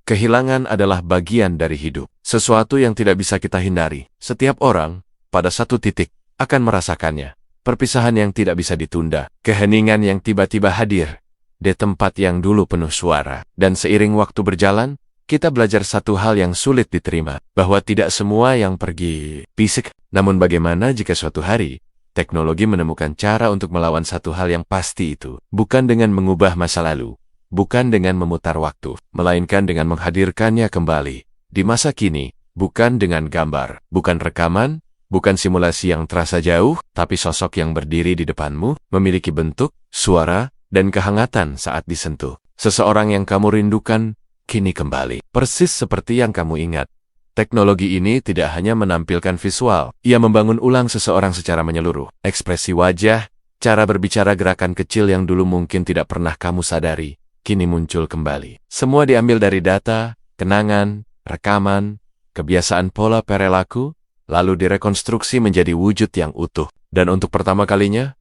Kehilangan adalah bagian dari hidup, sesuatu yang tidak bisa kita hindari. Setiap orang, pada satu titik, akan merasakannya. Perpisahan yang tidak bisa ditunda, keheningan yang tiba-tiba hadir di tempat yang dulu penuh suara. Dan seiring waktu berjalan, kita belajar satu hal yang sulit diterima, bahwa tidak semua yang pergi fisik. Namun bagaimana jika suatu hari, teknologi menemukan cara untuk melawan satu hal yang pasti itu, bukan dengan mengubah masa lalu, bukan dengan memutar waktu, melainkan dengan menghadirkannya kembali di masa kini, bukan dengan gambar, bukan rekaman, bukan simulasi yang terasa jauh, tapi sosok yang berdiri di depanmu, memiliki bentuk, suara, dan kehangatan saat disentuh. Seseorang yang kamu rindukan, kini kembali. Persis seperti yang kamu ingat. Teknologi ini tidak hanya menampilkan visual, ia membangun ulang seseorang secara menyeluruh. Ekspresi wajah, cara berbicara, gerakan kecil yang dulu mungkin tidak pernah kamu sadari, kini muncul kembali. Semua diambil dari data, kenangan, rekaman, kebiasaan, pola perilaku, lalu direkonstruksi menjadi wujud yang utuh. Dan untuk pertama kalinya,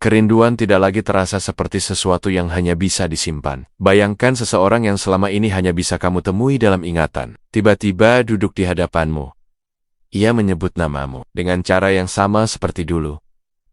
kerinduan tidak lagi terasa seperti sesuatu yang hanya bisa disimpan. Bayangkan seseorang yang selama ini hanya bisa kamu temui dalam ingatan, tiba-tiba duduk di hadapanmu. Ia menyebut namamu dengan cara yang sama seperti dulu.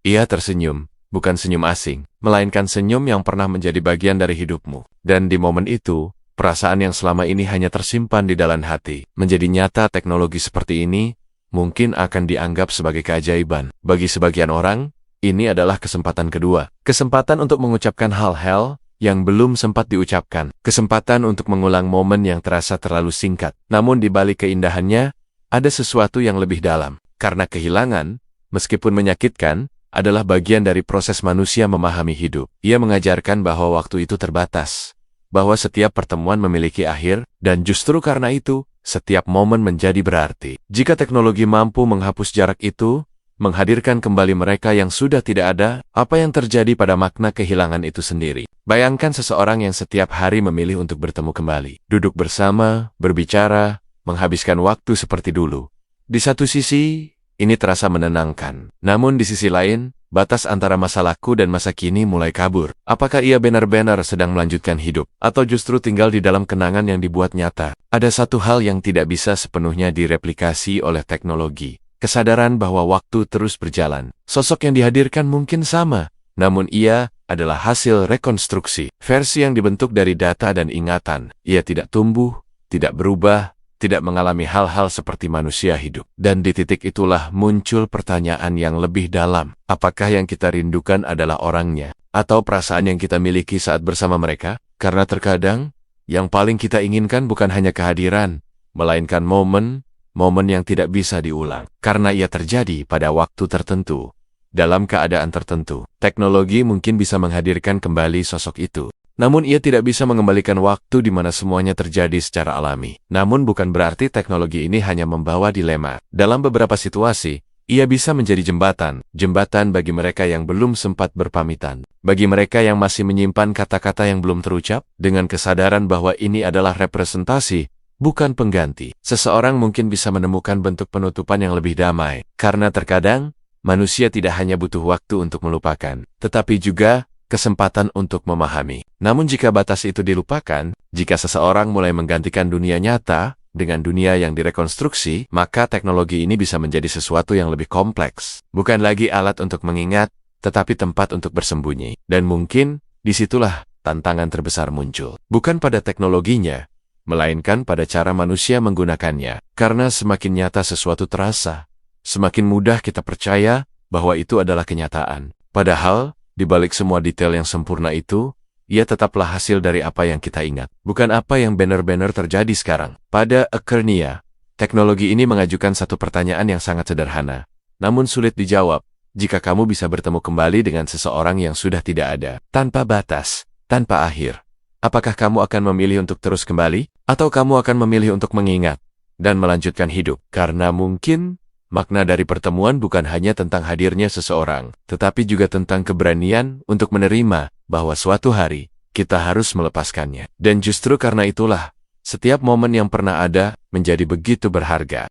Ia tersenyum, bukan senyum asing, melainkan senyum yang pernah menjadi bagian dari hidupmu. Dan di momen itu, perasaan yang selama ini hanya tersimpan di dalam hati, menjadi nyata. Teknologi seperti ini mungkin akan dianggap sebagai keajaiban. Bagi sebagian orang, ini adalah kesempatan kedua. Kesempatan untuk mengucapkan hal-hal yang belum sempat diucapkan. Kesempatan untuk mengulang momen yang terasa terlalu singkat. Namun di balik keindahannya, ada sesuatu yang lebih dalam. Karena kehilangan, meskipun menyakitkan, adalah bagian dari proses manusia memahami hidup. Ia mengajarkan bahwa waktu itu terbatas, bahwa setiap pertemuan memiliki akhir, dan justru karena itu, setiap momen menjadi berarti. Jika teknologi mampu menghapus jarak itu, menghadirkan kembali mereka yang sudah tidak ada, apa yang terjadi pada makna kehilangan itu sendiri? Bayangkan seseorang yang setiap hari memilih untuk bertemu kembali, duduk bersama, berbicara, menghabiskan waktu seperti dulu. Di satu sisi, ini terasa menenangkan. Namun di sisi lain, batas antara masa laku dan masa kini mulai kabur. Apakah ia benar-benar sedang melanjutkan hidup, atau justru tinggal di dalam kenangan yang dibuat nyata? Ada satu hal yang tidak bisa sepenuhnya direplikasi oleh teknologi. Kesadaran bahwa waktu terus berjalan. Sosok yang dihadirkan mungkin sama, namun ia adalah hasil rekonstruksi. Versi yang dibentuk dari data dan ingatan. Ia tidak tumbuh, tidak berubah, tidak mengalami hal-hal seperti manusia hidup. Dan di titik itulah muncul pertanyaan yang lebih dalam. Apakah yang kita rindukan adalah orangnya, atau perasaan yang kita miliki saat bersama mereka? Karena terkadang, yang paling kita inginkan bukan hanya kehadiran, melainkan momen yang tidak bisa diulang. Karena ia terjadi pada waktu tertentu, dalam keadaan tertentu. Teknologi mungkin bisa menghadirkan kembali sosok itu. Namun ia tidak bisa mengembalikan waktu di mana semuanya terjadi secara alami. Namun bukan berarti teknologi ini hanya membawa dilema. Dalam beberapa situasi, ia bisa menjadi jembatan bagi mereka yang belum sempat berpamitan. Bagi mereka yang masih menyimpan kata-kata yang belum terucap, dengan kesadaran bahwa ini adalah representasi, bukan pengganti. Seseorang mungkin bisa menemukan bentuk penutupan yang lebih damai. Karena terkadang, manusia tidak hanya butuh waktu untuk melupakan, tetapi juga kesempatan untuk memahami. Namun jika batas itu dilupakan, jika seseorang mulai menggantikan dunia nyata dengan dunia yang direkonstruksi, maka teknologi ini bisa menjadi sesuatu yang lebih kompleks. Bukan lagi alat untuk mengingat, tetapi tempat untuk bersembunyi. Dan mungkin, disitulah tantangan terbesar muncul. Bukan pada teknologinya, melainkan pada cara manusia menggunakannya. Karena semakin nyata sesuatu terasa, semakin mudah kita percaya bahwa itu adalah kenyataan. Padahal, di balik semua detail yang sempurna itu, ia tetaplah hasil dari apa yang kita ingat, bukan apa yang benar-benar terjadi sekarang. Pada akhirnya, teknologi ini mengajukan satu pertanyaan yang sangat sederhana, namun sulit dijawab. Jika kamu bisa bertemu kembali dengan seseorang yang sudah tidak ada, tanpa batas, tanpa akhir, apakah kamu akan memilih untuk terus kembali? Atau kamu akan memilih untuk mengingat dan melanjutkan hidup? Karena mungkin makna dari pertemuan bukan hanya tentang hadirnya seseorang, tetapi juga tentang keberanian untuk menerima bahwa suatu hari kita harus melepaskannya. Dan justru karena itulah, setiap momen yang pernah ada menjadi begitu berharga.